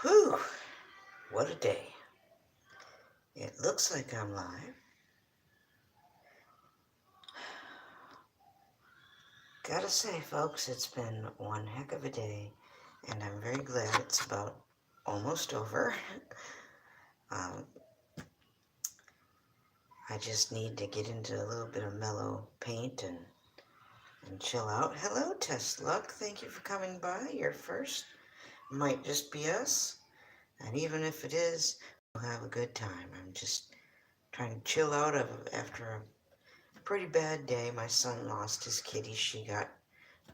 Whew, what a day. It looks like I'm live. Gotta say, folks, it's been one heck of a day, and I'm very glad it's about almost over. um, I just need to get into a little bit of mellow paint and chill out. Hello, Test Luck. Thank you for coming by. You're first. Might just be us, and even if it is, we'll have a good time. I'm just trying to chill out after a pretty bad day. My son lost his kitty. She got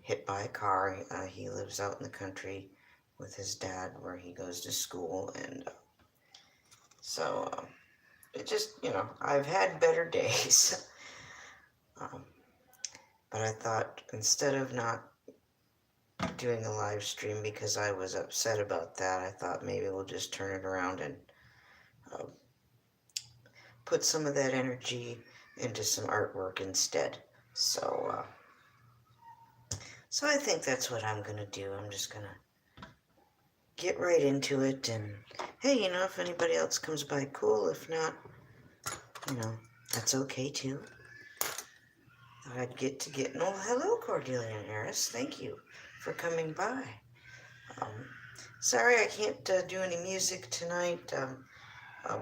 hit by a car. He lives out in the country with his dad where he goes to school. And so it just, I've had better days. um, but I thought instead of not doing a live stream because I was upset about that, I thought maybe we'll just turn it around and uh, put some of that energy into some artwork instead. So I think that's what I'm going to do. I'm just going to get right into it. And hey, if anybody else comes by, cool. If not, that's okay too. Thought I'd get to get. Oh, hello, Cordelia and Eris. Thank you for coming by. Um, Sorry I can't do any music tonight.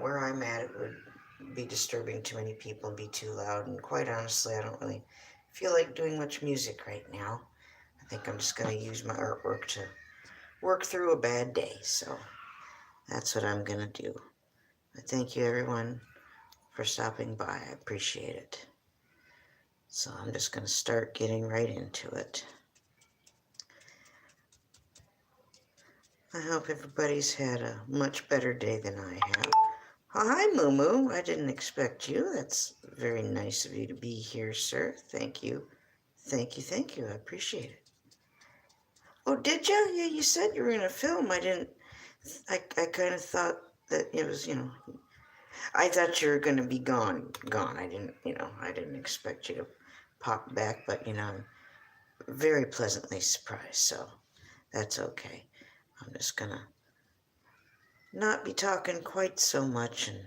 Where I'm at, it would be disturbing too many people and be too loud. And quite honestly, I don't really feel like doing much music right now. I think I'm just going to use my artwork to work through a bad day. So that's what I'm going to do. But thank you, everyone, for stopping by. I appreciate it. So I'm just going to start getting right into it. I hope everybody's had a much better day than I have. Oh, hi, Moo Moo. I didn't expect you. That's very nice of you to be here, sir. Thank you. Thank you, thank you. I appreciate it. Oh, did you? Yeah, you said you were going to film. I kind of thought that it was, I thought you were going to be gone. I didn't expect you to pop back, but, I'm very pleasantly surprised, so that's okay. I'm just going to not be talking quite so much and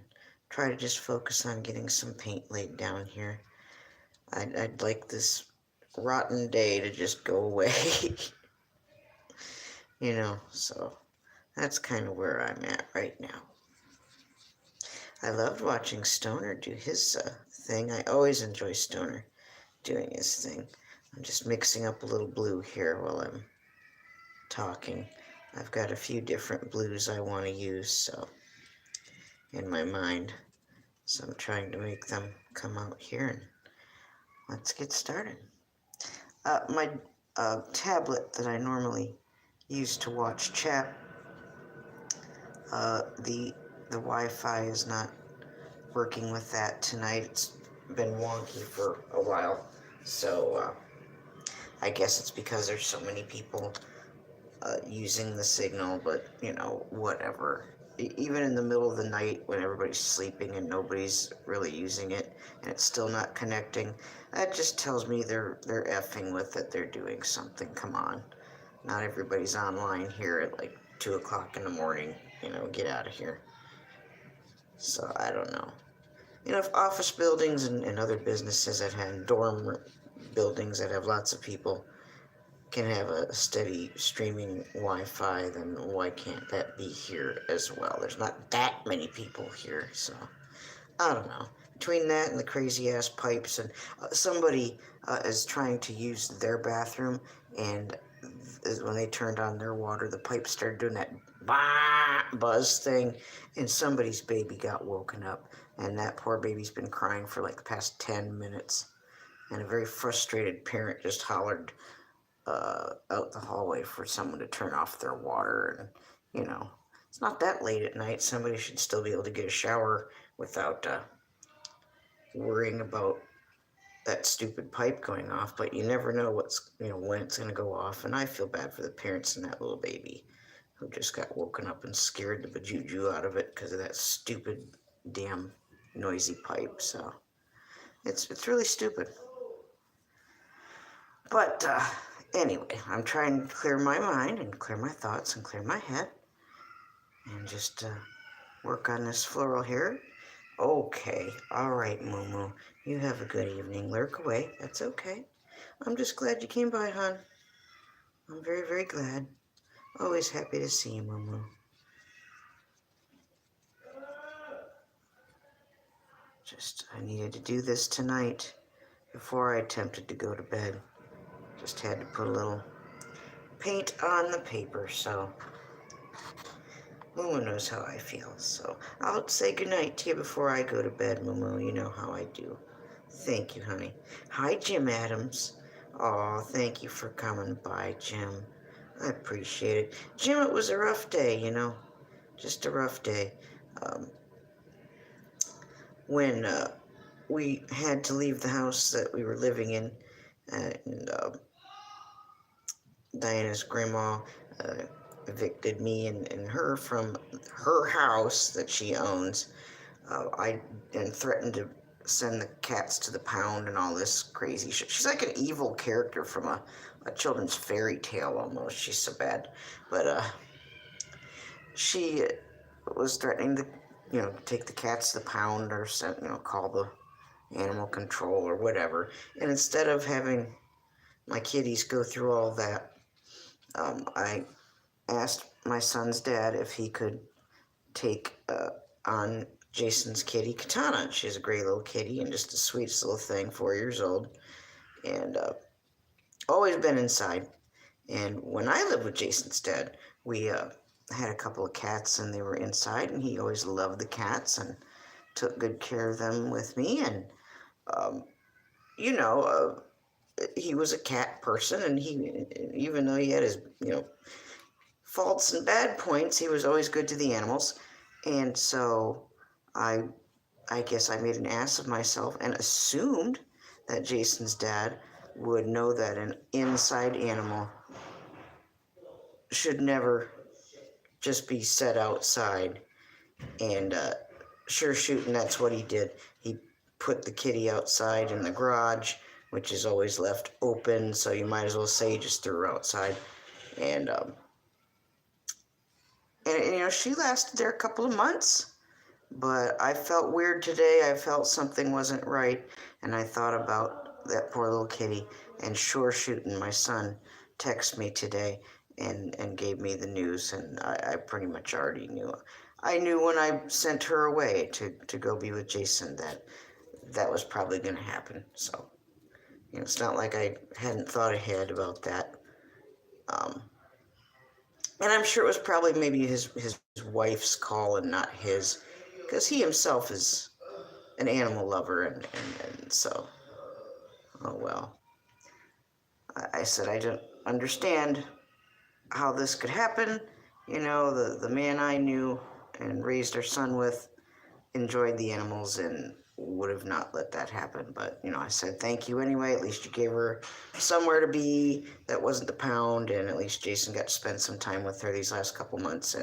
try to just focus on getting some paint laid down here. I'd like this rotten day to just go away, so that's kind of where I'm at right now. I loved watching Stoner do his thing. I always enjoy Stoner doing his thing. I'm just mixing up a little blue here while I'm talking. I've got a few different blues I want to use, so in my mind. So I'm trying to make them come out here, and let's get started. My tablet that I normally use to watch chat, the Wi-Fi is not working with that tonight. It's been wonky for a while, so I guess it's because there's so many people using the signal, but whatever. Even in the middle of the night when everybody's sleeping and nobody's really using it and it's still not connecting, that just tells me they're effing with it. They're doing something. Come on. Not everybody's online here at like 2 o'clock in the morning. Get out of here. So I don't know. If office buildings and other businesses that have dorm buildings that have lots of people can have a steady streaming Wi-Fi, then why can't that be here as well? There's not that many people here, so I don't know. Between that and the crazy-ass pipes, and somebody is trying to use their bathroom, and when they turned on their water, the pipe started doing that buzz thing, and somebody's baby got woken up, and that poor baby's been crying for like the past 10 minutes, and a very frustrated parent just hollered out the hallway for someone to turn off their water. And it's not that late at night. Somebody should still be able to get a shower without worrying about that stupid pipe going off. But you never know when it's going to go off. And I feel bad for the parents and that little baby who just got woken up and scared the bejuju out of it because of that stupid damn noisy pipe. So it's really stupid. But anyway, I'm trying to clear my mind and clear my thoughts and clear my head. and just work on this floral here. Okay, all right, Moo Moo. You have a good evening. Lurk away. That's okay. I'm just glad you came by, hon. I'm very, very glad. Always happy to see you, Moo Moo. Just, I needed to do this tonight before I attempted to go to bed. Just had to put a little paint on the paper, so Moo Moo knows how I feel. So I'll say goodnight to you before I go to bed, Moo Moo. You know how I do. Thank you, honey. Hi, Jim Adams. Oh, thank you for coming by, Jim. I appreciate it. Jim, it was a rough day, just a rough day. Um, when we had to leave the house that we were living in, and Diana's grandma uh, evicted me and her from her house that she owns. I and threatened to send the cats to the pound and all this crazy shit. She's like an evil character from a children's fairy tale almost. She's so bad. But she was threatening to, take the cats to the pound or send, call the animal control or whatever. And instead of having my kitties go through all that, I asked my son's dad if he could take on Jason's kitty, Katana. She's a great little kitty and just the sweetest little thing, 4 years old, and always been inside. And when I lived with Jason's dad, we had a couple of cats and they were inside, and he always loved the cats and took good care of them with me. And, um, you know, he was a cat person, and he, even though he had his, faults and bad points, he was always good to the animals. And so I I guess I made an ass of myself and assumed that Jason's dad would know that an inside animal should never just be set outside. And sure shooting, that's what he did. He put the kitty outside in the garage, which is always left open, so you might as well say he just threw her outside. And she lasted there a couple of months. But I felt weird today. I felt something wasn't right, and I thought about that poor little kitty. And sure shooting, my son texted me today and gave me the news, and I pretty much already knew. I knew when I sent her away to go be with Jason that was probably going to happen. So, it's not like I hadn't thought ahead about that. And I'm sure it was probably maybe his wife's call and not his, because he himself is an animal lover, and so, oh well. I said I don't understand how this could happen. The man I knew and raised our son with enjoyed the animals and would have not let that happen. But, I said thank you anyway. At least you gave her somewhere to be that wasn't the pound, and at least Jason got to spend some time with her these last couple months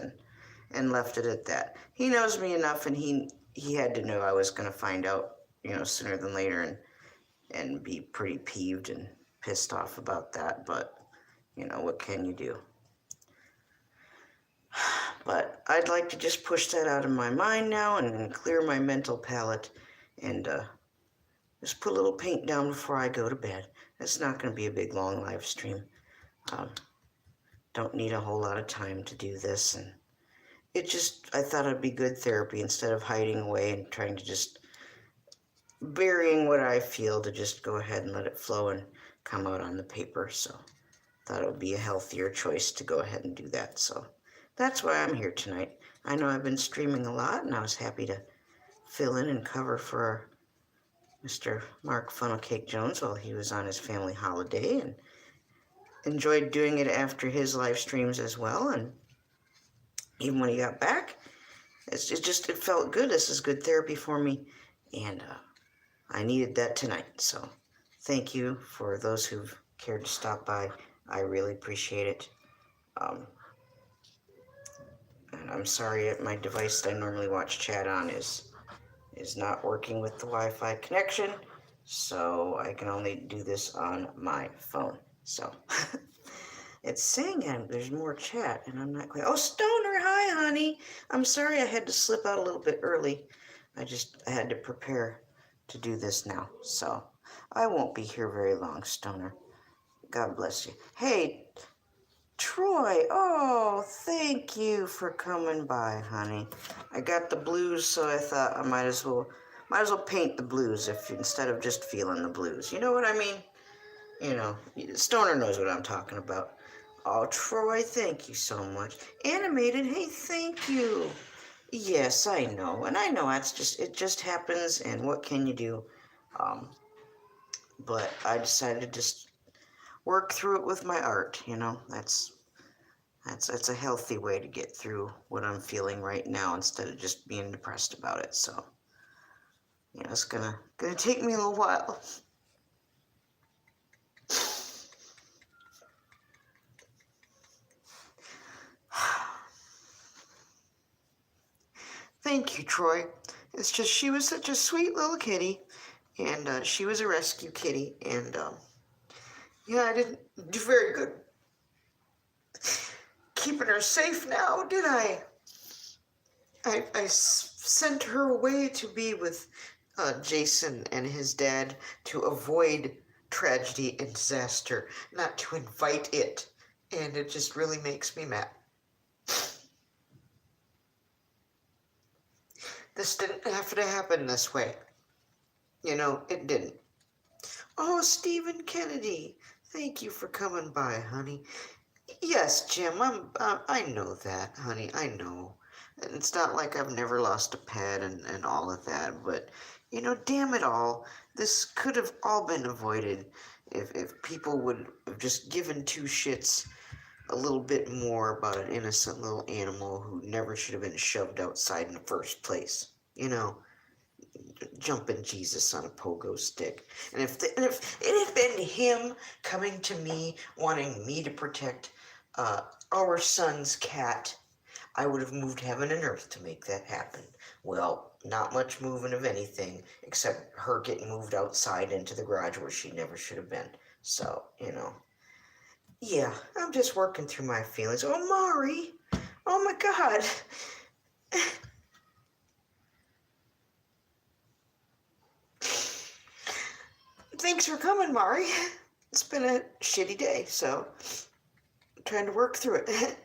and left it at that. He knows me enough, and he had to know I was going to find out, sooner than later and be pretty peeved and pissed off about that. But, what can you do? But I'd like to just push that out of my mind now and clear my mental palate and just put a little paint down before I go to bed. It's not going to be a big, long live stream. Don't need a whole lot of time to do this. And I thought it'd be good therapy instead of hiding away and trying to just burying what I feel, to just go ahead and let it flow and come out on the paper. So thought it would be a healthier choice to go ahead and do that. So that's why I'm here tonight. I know I've been streaming a lot, and I was happy to fill in and cover for Mr. Mark Funnel Cake Jones while he was on his family holiday, and enjoyed doing it after his live streams as well. And even when he got back, it felt good. This is good therapy for me, and I needed that tonight. So thank you for those who've cared to stop by. I really appreciate it. And I'm sorry that my device that I normally watch chat on is not working with the Wi-Fi connection, so I can only do this on my phone. So It's saying there's more chat, and I'm not quite. Oh, Stoner, hi, honey. I'm sorry I had to slip out a little bit early. I had to prepare to do this now, so I won't be here very long, Stoner. God bless you. Hey, Troy. Oh, thank you for coming by, honey. I got the blues, so I thought I might as well paint the blues if instead of just feeling the blues. You know what I mean? You know, Stoner knows what I'm talking about. Oh, Troy, thank you so much. Animated, hey, thank you. Yes, I know, and I know it just happens, and what can you do? Um, but I decided to just work through it with my art. You know, that's a healthy way to get through what I'm feeling right now instead of just being depressed about it. So, you know, it's gonna take me a little while. Thank you, Troy. It's just she was such a sweet little kitty, and she was a rescue kitty, and yeah, I didn't do very good keeping her safe now, did I? I sent her away to be with Jason and his dad to avoid tragedy and disaster, not to invite it, and it just really makes me mad. This didn't have to happen this way. You know, it didn't. Oh, Stephen Kennedy, thank you for coming by, honey. Yes, Jim, I know that, honey, I know. It's not like I've never lost a pet and all of that, but, you know, damn it all, this could have all been avoided if people would have just given two shits a little bit more about an innocent little animal who never should have been shoved outside in the first place. You know, jumping Jesus on a pogo stick. And if it had been him coming to me wanting me to protect our son's cat, I would have moved heaven and earth to make that happen. Well, not much moving of anything except her getting moved outside into the garage where she never should have been. So, you know. Yeah, I'm just working through my feelings. Oh, Mari! Oh my God! Thanks for coming, Mari. It's been a shitty day, so I'm trying to work through it.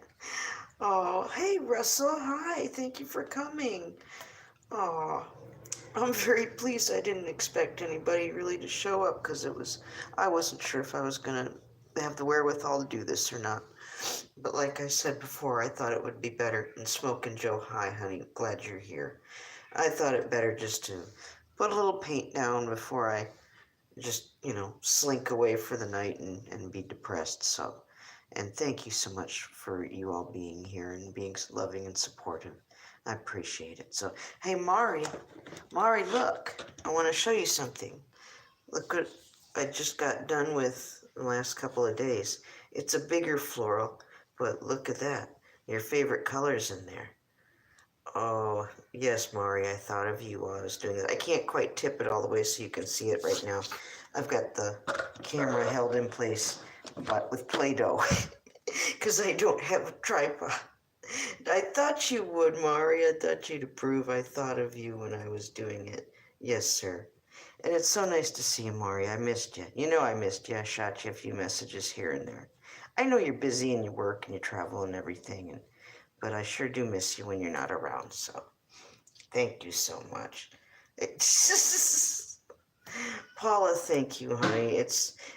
Oh, hey, Russell. Hi. Thank you for coming. Oh, I'm very pleased. I didn't expect anybody really to show up because I wasn't sure if I was going to have the wherewithal to do this or not. But like I said before, I thought it would be better. And Smoke and Joe, hi, honey. Glad you're here. I thought it better just to put a little paint down before I just, you know, slink away for the night and be depressed. So, and thank you so much for you all being here and being loving and supportive. I appreciate it. So, hey, Mari, look, I want to show you something. Look what I just got done with the last couple of days. It's a bigger floral, but look at that. Your favorite color's in there. Oh, yes, Mari, I thought of you while I was doing that. I can't quite tip it all the way so you can see it right now. I've got the camera held in place but with Play-Doh because I don't have a tripod. I thought you would, Mari. I thought you'd approve. I thought of you when I was doing it. Yes, sir. And it's so nice to see you, Mari. I missed you. You know I missed you. I shot you a few messages here and there. I know you're busy and you work and you travel and everything, but I sure do miss you when you're not around, so thank you so much. Paula, thank you, honey.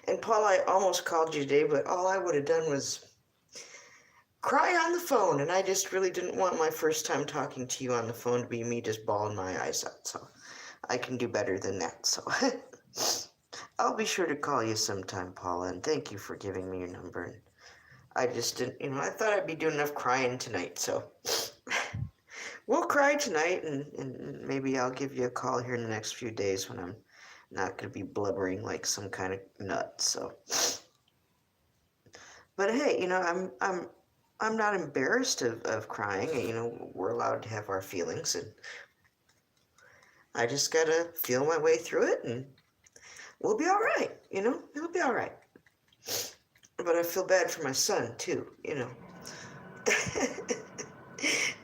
And Paula, I almost called you today, but all I would have done was cry on the phone, and I just really didn't want my first time talking to you on the phone to be me just bawling my eyes out, so I can do better than that, so I'll be sure to call you sometime, Paula, and thank you for giving me your number. And I just didn't, I thought I'd be doing enough crying tonight, so we'll cry tonight, and maybe I'll give you a call here in the next few days when I'm not going to be blubbering like some kind of nut, so. But hey, I'm not embarrassed of crying. We're allowed to have our feelings, and I just gotta feel my way through it, and we'll be all right. It'll be all right. But I feel bad for my son, too, you know.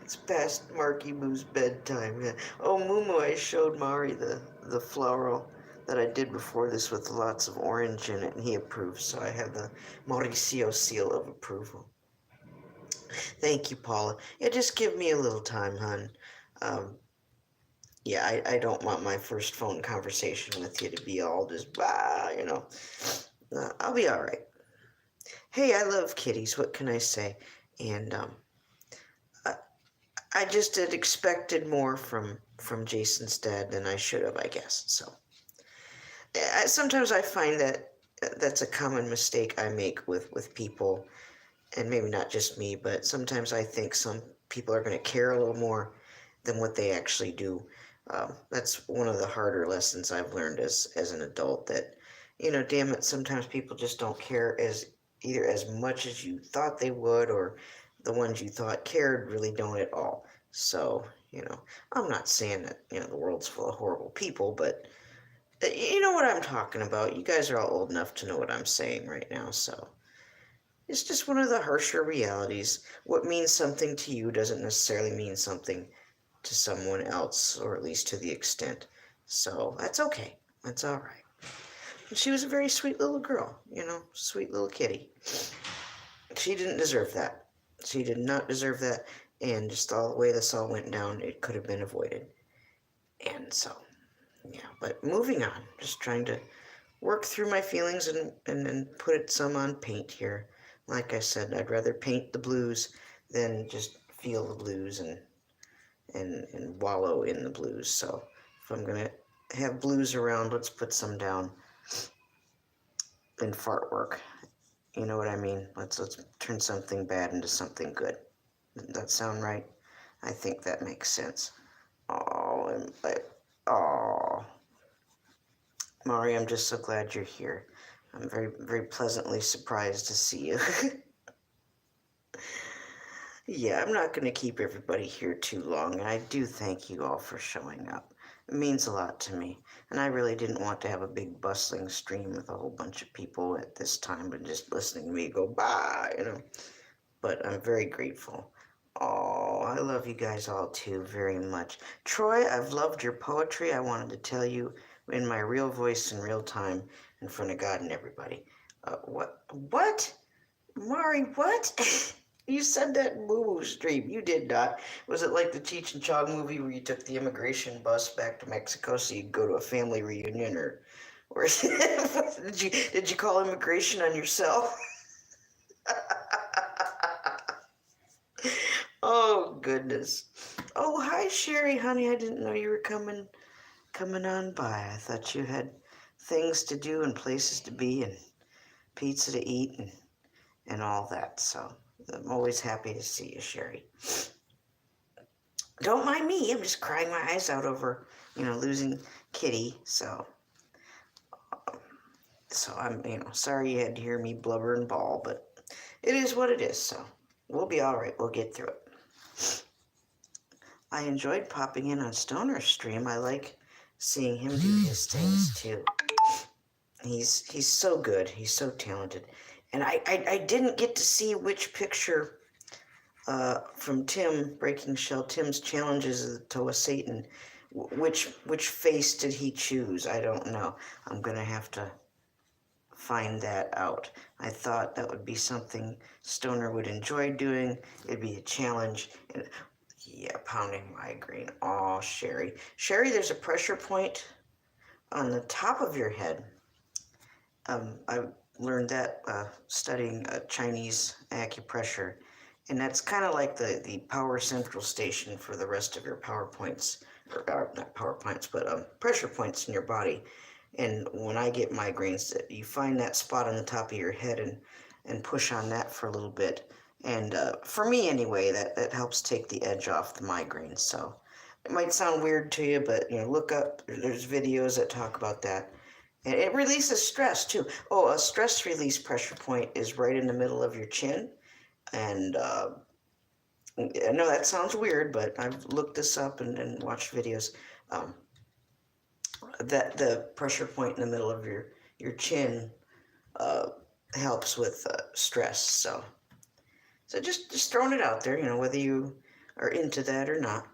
It's past Marky Moo's bedtime. Yeah. Oh, Mumu, I showed Mari the floral that I did before this with lots of orange in it, and he approved, so I have the Mauricio seal of approval. Thank you, Paula. Yeah, just give me a little time, hon. Um, yeah, I don't want my first phone conversation with you to be all just, bah, you know. I'll be all right. Hey, I love kitties. What can I say? And I, I just had expected more from Jason's dad than I should have, I guess. So sometimes I find that that's a common mistake I make with people, and maybe not just me, but sometimes I think some people are going to care a little more than what they actually do. That's one of the harder lessons I've learned as an adult. That, you know, damn it, sometimes people just don't care as either as much as you thought they would, or the ones you thought cared really don't at all. So, you know, I'm not saying that, you know, the world's full of horrible people, but you know what I'm talking about. You guys are all old enough to know what I'm saying right now, so it's just one of the harsher realities. What means something to you doesn't necessarily mean something to someone else, or at least to the extent. So that's okay. That's all right. And she was a very sweet little girl, you know, sweet little kitty. She didn't deserve that. She did not deserve that, and just all the way this all went down, it could have been avoided. And so, yeah, but moving on, just trying to work through my feelings and put it some on paint here. Like I said, I'd rather paint the blues than just feel the blues and wallow in the blues. So if I'm gonna have blues around, let's put some down in fart work. You know what I mean? Let's turn something bad into something good. Doesn't that sound right? I think that makes sense. Oh, oh, Mari, I'm just so glad you're here. I'm very, very pleasantly surprised to see you. Yeah, I'm not going to keep everybody here too long, and I do thank you all for showing up. It means a lot to me, and I really didn't want to have a big bustling stream with a whole bunch of people at this time and just listening to me go by, you know. But I'm very grateful. Oh, I love you guys all too very much. Troy, I've loved your poetry. I wanted to tell you in my real voice in real time in front of God and everybody. What? What? Mari, what? You said that in Moo stream. You did not. Was it like the Cheech and Chong movie where you took the immigration bus back to Mexico so you could go to a family reunion, or did you call immigration on yourself? Oh goodness. Oh, hi Sherry, honey. I didn't know you were coming on by. I thought you had things to do and places to be and pizza to eat and all that. So I'm always happy to see you, Sherry. Don't mind me. I'm just crying my eyes out over, you know, losing Kitty. So I'm, you know, sorry you had to hear me blubber and bawl, but it is what it is. So we'll be all right. We'll get through it. I enjoyed popping in on Stoner's stream. I like seeing him do his things too. He's so good. He's so talented. And I didn't get to see which picture from Tim, Breaking Shell, Tim's challenges of the Toa Satan. Which face did he choose? I don't know. I'm going to have to find that out. I thought that would be something Stoner would enjoy doing. It'd be a challenge. And, yeah, pounding migraine. Oh, Sherry. Sherry, there's a pressure point on the top of your head. I learned that studying Chinese acupressure, and that's kind of like the power central station for the rest of your power points, or not power points, but pressure points in your body. And when I get migraines, you find that spot on the top of your head and push on that for a little bit. And for me anyway, that helps take the edge off the migraine. So it might sound weird to you, but you know, look up. There's videos that talk about that. And it releases stress too. Oh, a stress release pressure point is right in the middle of your chin. And I know that sounds weird, but I've looked this up and watched videos. Um, that the pressure point in the middle of your chin helps with stress. So just throwing it out there, whether you are into that or not.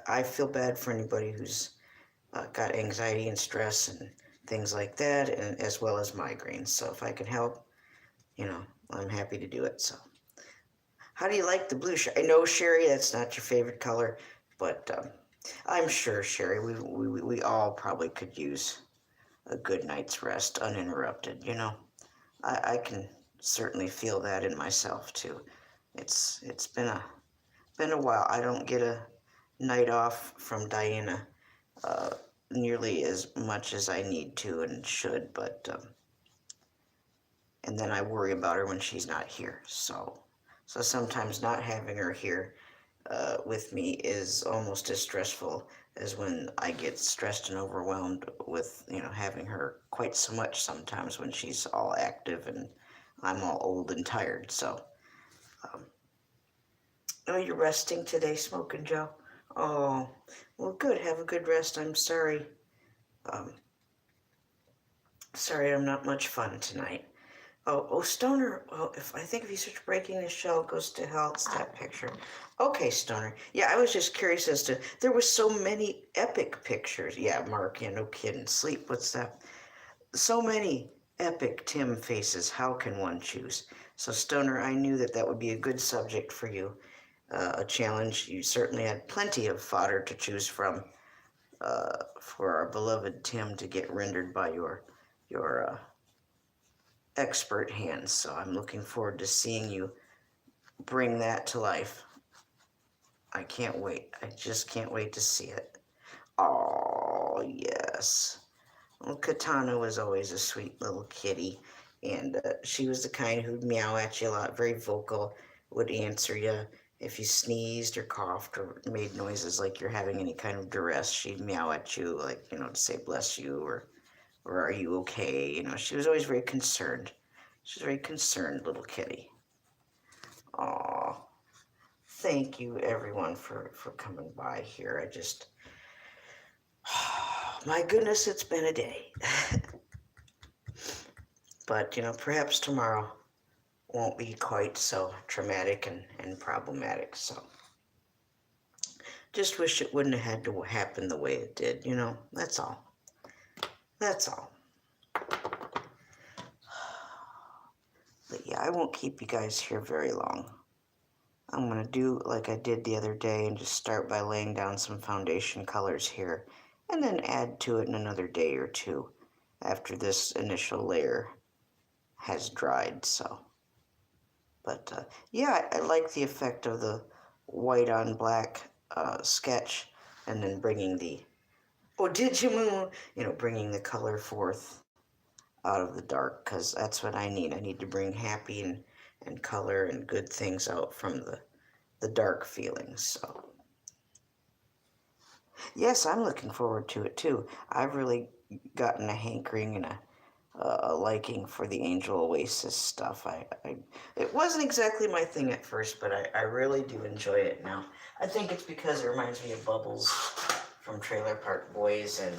I feel bad for anybody who's got anxiety and stress and things like that, and as well as migraines. So if I can help, you know, I'm happy to do it. So, how do you like the blue? I know, Sherry, that's not your favorite color, but I'm sure, Sherry, we all probably could use a good night's rest uninterrupted. I can certainly feel that in myself too. It's been a while. I don't get a night off from Diana uh, nearly as much as I need to and should, but and then I worry about her when she's not here. So sometimes not having her here with me is almost as stressful as when I get stressed and overwhelmed with having her quite so much sometimes when she's all active and I'm all old and tired. So, um, oh, you're resting today, Smoking Joe? Oh, well, good. Have a good rest. I'm sorry. Um, sorry, I'm not much fun tonight. Oh, Stoner. Oh, if you search "Breaking the Shell" it goes to hell. It's that picture. Okay, Stoner. Yeah, I was just curious as to there were so many epic pictures. Yeah, Mark. Yeah, no kidding. Sleep. What's that? So many epic Tim faces. How can one choose? So, Stoner, I knew that would be a good subject for you. A challenge. You certainly had plenty of fodder to choose from for our beloved Tim to get rendered by your expert hands. So I'm looking forward to seeing you bring that to life. I can't wait. I just can't wait to see it. Oh, yes. Well, Katana was always a sweet little kitty, and she was the kind who'd meow at you a lot, very vocal, would answer you. If you sneezed or coughed or made noises like you're having any kind of duress, she'd meow at you, like, to say bless you or are you okay? She was always very concerned. She was a very concerned little kitty. Aw. Thank you, everyone, for coming by here. My goodness, it's been a day. But, perhaps tomorrow won't be quite so traumatic and problematic. So, just wish it wouldn't have had to happen the way it did, That's all. That's all. But yeah, I won't keep you guys here very long. I'm going to do like I did the other day and just start by laying down some foundation colors here and then add to it in another day or two after this initial layer has dried. But yeah, I like the effect of the white on black sketch and then bringing oh, did you move? Bringing the color forth out of the dark, because that's what I need. I need to bring happy and color and good things out from the dark feelings. So yes, I'm looking forward to it too. I've really gotten a hankering and a liking for the Angel Oasis stuff. It wasn't exactly my thing at first, but I really do enjoy it now. I think it's because it reminds me of Bubbles from Trailer Park Boys, and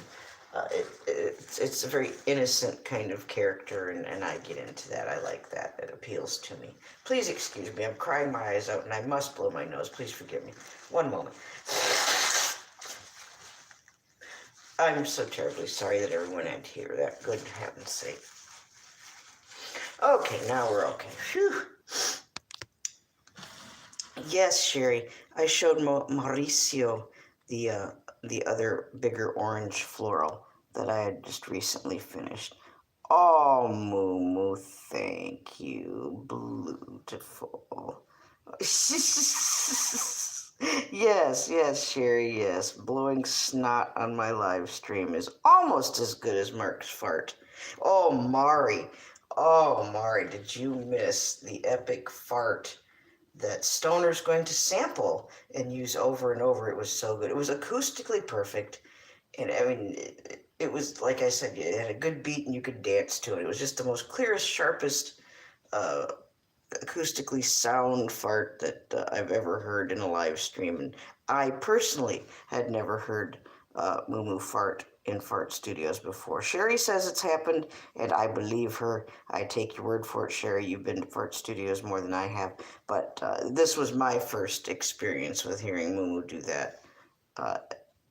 it's a very innocent kind of character, and I get into that. I like that. It appeals to me. Please excuse me. I'm crying my eyes out, and I must blow my nose. Please forgive me. One moment. I'm so terribly sorry that everyone had to hear that. Good heaven's sake. Okay, now we're okay. Phew. Yes, Sherry. I showed Mauricio the other bigger orange floral that I had just recently finished. Oh, Moo Moo, thank you. Beautiful. Yes, Sherry, yes. Blowing snot on my live stream is almost as good as Mark's fart. Oh, Mari. Oh, Mari, did you miss the epic fart that Stoner's going to sample and use over and over? It was so good. It was acoustically perfect. And I mean, it was, like I said, it had a good beat and you could dance to it. It was just the most clearest, sharpest, uh, acoustically sound fart that I've ever heard in a live stream. And I personally had never heard Moo Fart in Fart Studios before. Sherry says it's happened, and I believe her. I take your word for it, Sherry. You've been to Fart Studios more than I have, but this was my first experience with hearing Moo do that, uh,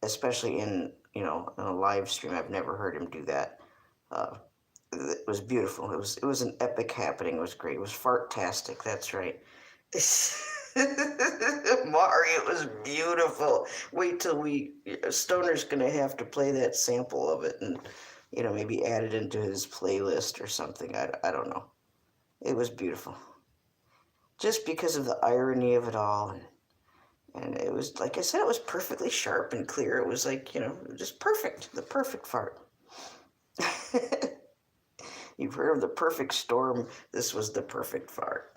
especially in in a live stream. I've never heard him do that. Uh, it was beautiful. It was an epic happening. It was great. It was fartastic. That's right. Mari, it was beautiful. Wait till Stoner's gonna have to play that sample of it and maybe add it into his playlist or something. I don't know. It was beautiful. Just because of the irony of it all, and it was, like I said, it was perfectly sharp and clear. It was like, just perfect. The perfect fart. You've heard of the perfect storm. This was the perfect fart.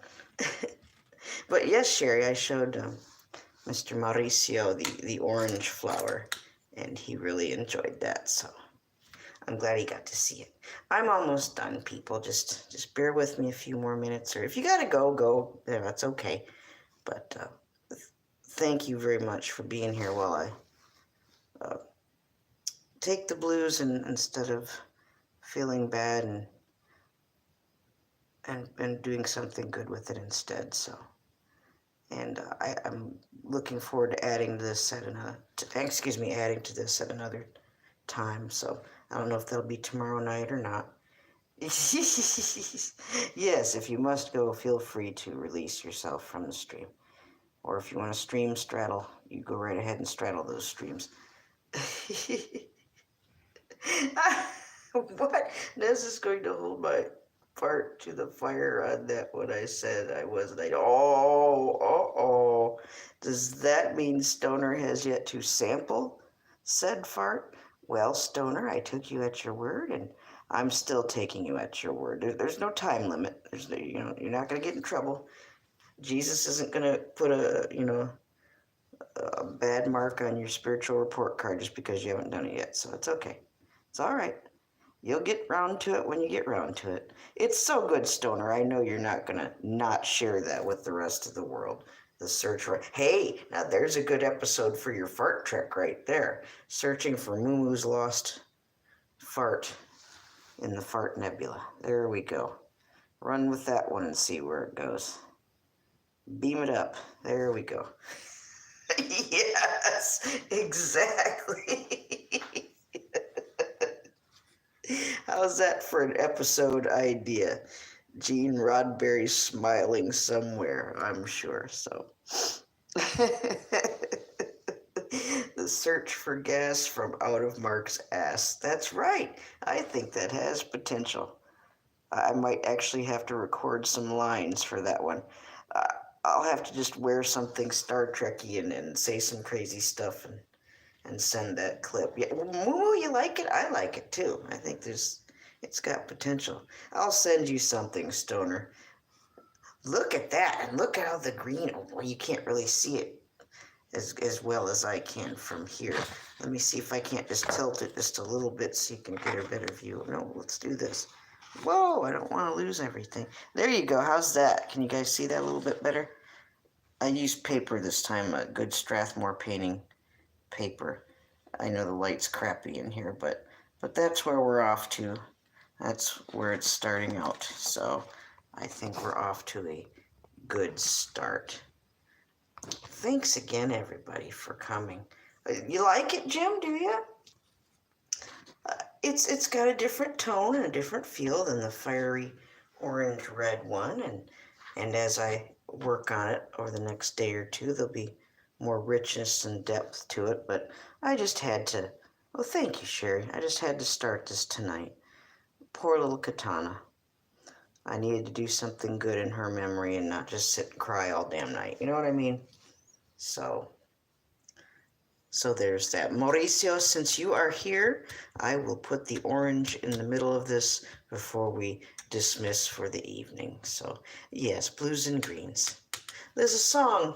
But yes, Sherry, I showed Mr. Mauricio the orange flower, and he really enjoyed that. So I'm glad he got to see it. I'm almost done, people. Just bear with me a few more minutes, or if you gotta go. Yeah, that's okay. But thank you very much for being here while I take the blues and instead of feeling bad and doing something good with it instead. So. And I'm looking forward to adding this at adding to this at another time. So I don't know if that'll be tomorrow night or not. Yes, if you must go, feel free to release yourself from the stream. Or if you want to stream straddle, you go right ahead and straddle those streams. What? Nez is going to hold my fart to the fire on that one. I said I wasn't. Oh. Does that mean Stoner has yet to sample said fart? Well, Stoner, I took you at your word, and I'm still taking you at your word. There's no time limit. You're not going to get in trouble. Jesus isn't going to put a bad mark on your spiritual report card just because you haven't done it yet. So it's okay. It's all right. You'll get round to it when you get round to it. It's so good, Stoner. I know you're not going to not share that with the rest of the world. The search for... Hey, now there's a good episode for your fart trick right there. Searching for Moo lost fart in the fart nebula. There we go. Run with that one and see where it goes. Beam it up. There we go. Yes, exactly. How's that for an episode idea? Gene Roddenberry's smiling somewhere, I'm sure. So, the search for gas from out of Mark's ass. That's right. I think that has potential. I might actually have to record some lines for that one. I'll have to just wear something Star Trek-y and say some crazy stuff and send that clip. Yeah, Moo, you like it? I like it too. I think it's got potential. I'll send you something, Stoner. Look at that, and look at how the green. Well, you can't really see it as well as I can from here. Let me see if I can't just tilt it just a little bit so you can get a better view. No, let's do this. Whoa, I don't want to lose everything. There you go. How's that? Can you guys see that a little bit better? I used paper this time, a good Strathmore painting paper. I know the light's crappy in here, but that's where we're off to. That's where it's starting out. So I think we're off to a good start. Thanks again, everybody, for coming. You like it, Jim? Do you? It's got a different tone and a different feel than the fiery orange-red one, and as I work on it over the next day or two, there'll be more richness and depth to it, but I just had to... Oh, thank you, Sherry. I just had to start this tonight. Poor little Katana. I needed to do something good in her memory and not just sit and cry all damn night. You know what I mean? So there's that. Mauricio, since you are here, I will put the orange in the middle of this before we dismiss for the evening. So, yes, blues and greens. There's a song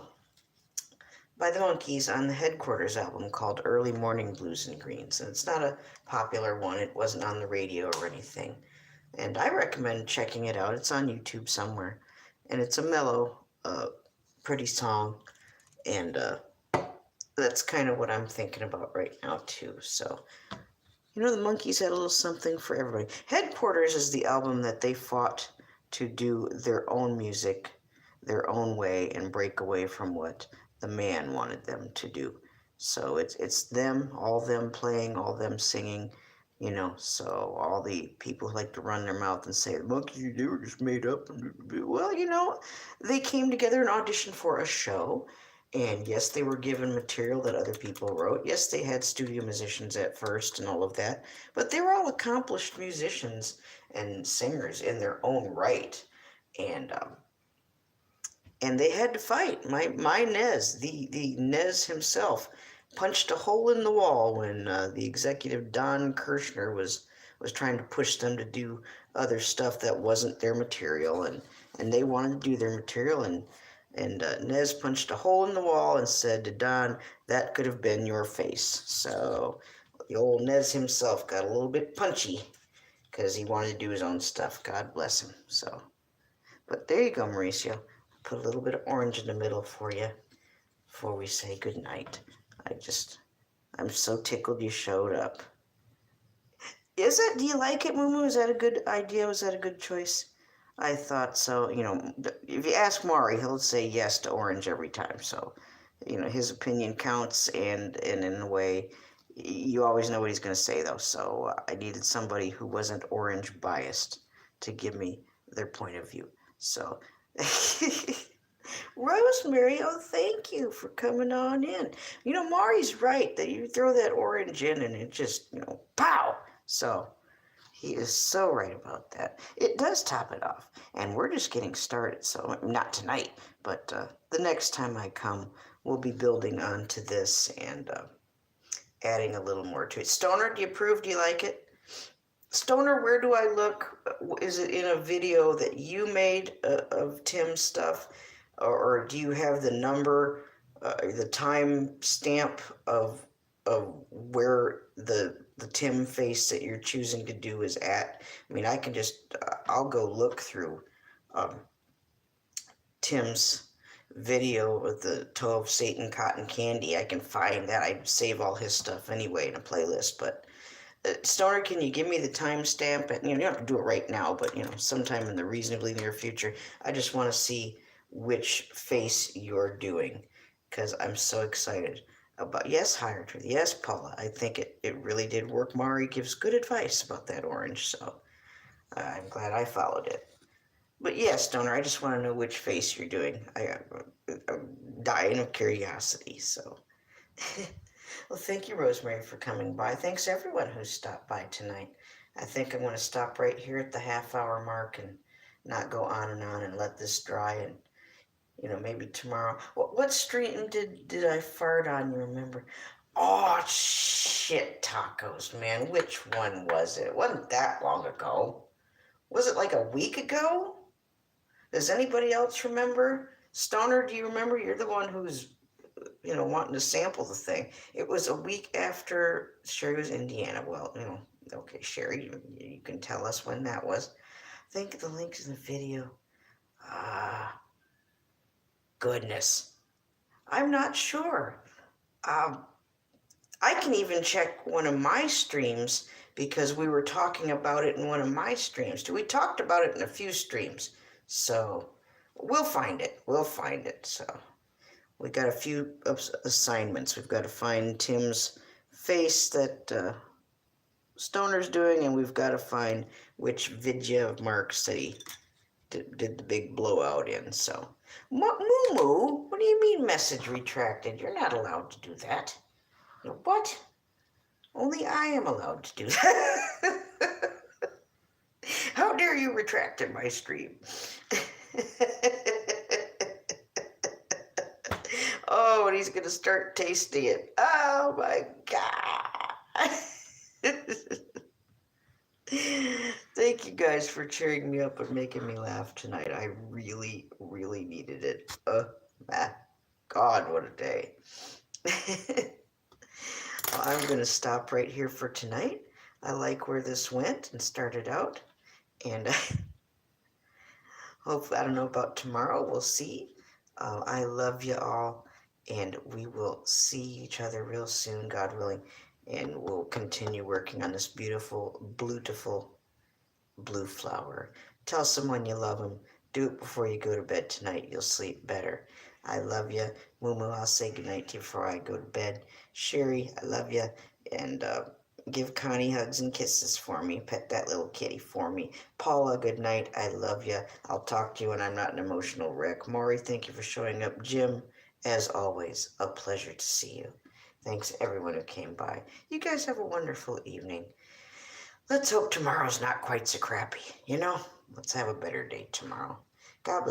by the Monkees on the Headquarters album called Early Morning Blues and Greens. And it's not a popular one. It wasn't on the radio or anything. And I recommend checking it out. It's on YouTube somewhere. And it's a mellow, pretty song. And that's kind of what I'm thinking about right now too. So, the Monkees had a little something for everybody. Headquarters is the album that they fought to do their own music, their own way, and break away from what the man wanted them to do. So it's them, all them playing, all them singing, so all the people who like to run their mouth and say the Monkees, they were just made up. Well, they came together and auditioned for a show. And yes, they were given material that other people wrote. Yes, they had studio musicians at first and all of that. But they were all accomplished musicians and singers in their own right. And and they had to fight. My Nez, the Nez himself, punched a hole in the wall when the executive Don Kirshner was trying to push them to do other stuff that wasn't their material, and they wanted to do their material, and Nez punched a hole in the wall and said to Don, "That could have been your face." So the old Nez himself got a little bit punchy because he wanted to do his own stuff. God bless him. So, but there you go, Mauricio. Put a little bit of orange in the middle for you before we say goodnight. I'm so tickled you showed up. Do you like it, Moo? Is that a good idea? Was that a good choice? I thought so. If you ask Maury, he'll say yes to orange every time. So, his opinion counts, and in a way, you always know what he's going to say, though. So I needed somebody who wasn't orange biased to give me their point of view. So, Rosemary, oh, thank you for coming on in. Maury's right that you throw that orange in and it just, pow! So, he is so right about that. It does top it off. And we're just getting started. So, not tonight, but the next time I come, we'll be building onto this and adding a little more to it. Stoner, do you approve? Do you like it? Stoner, where do I look? Is it in a video that you made of Tim's stuff? Or do you have the number, the time stamp of where the Tim face that you're choosing to do is at? I mean, I can just, I'll go look through Tim's video with the Toe of Satan Cotton Candy. I can find that. I save all his stuff anyway in a playlist, but Stoner, can you give me the timestamp? And you don't have to do it right now, but sometime in the reasonably near future. I just want to see which face you're doing because I'm so excited about. Yes, Higher Truth. Yes, Paula. I think it really did work. Mari gives good advice about that orange, so I'm glad I followed it. But yes, Stoner, I just want to know which face you're doing. I'm dying of curiosity, so. Well, thank you, Rosemary, for coming by. Thanks, everyone who stopped by tonight. I think I'm going to stop right here at the half-hour mark and not go on and let this dry. And, maybe tomorrow. What stream did I fart on, you remember? Oh, shit, tacos, man. Which one was it? It wasn't that long ago. Was it like a week ago? Does anybody else remember? Stoner, do you remember? You're the one who's wanting to sample the thing. It was a week after Sherry was in Indiana. Well, okay, Sherry, you can tell us when that was. I think the link's in the video. Goodness. I'm not sure. I can even check one of my streams because we were talking about it in one of my streams. We talked about it in a few streams. So we'll find it. We'll find it. So we got a few assignments. We've got to find Tim's face that Stoner's doing, and we've got to find which video of Mark's that he did the big blowout in. So, Moo, what do you mean message retracted? You're not allowed to do that. What? Only I am allowed to do that. How dare you retract in my stream? Oh, and he's going to start tasting it. Oh, my God. Thank you guys for cheering me up and making me laugh tonight. I really, really needed it. My God, what a day. Well, I'm going to stop right here for tonight. I like where this went and started out. And hopefully, I don't know about tomorrow. We'll see. I love you all. and we will see each other real soon, God willing, and we'll continue working on this beautiful blue flower. Tell someone you love them. Do it before you go to bed tonight. You'll sleep better. I love you. Moo, I'll say goodnight to you before I go to bed. Sherry, I love you. And give Connie hugs and kisses for me. Pet that little kitty for me. Paula, good night. I love you. I'll talk to you when I'm not an emotional wreck. Maury, thank you for showing up. Jim, as always, a pleasure to see you. Thanks everyone who came by. You guys have a wonderful evening. Let's hope tomorrow's not quite so crappy, you know? Let's have a better day tomorrow. God bless.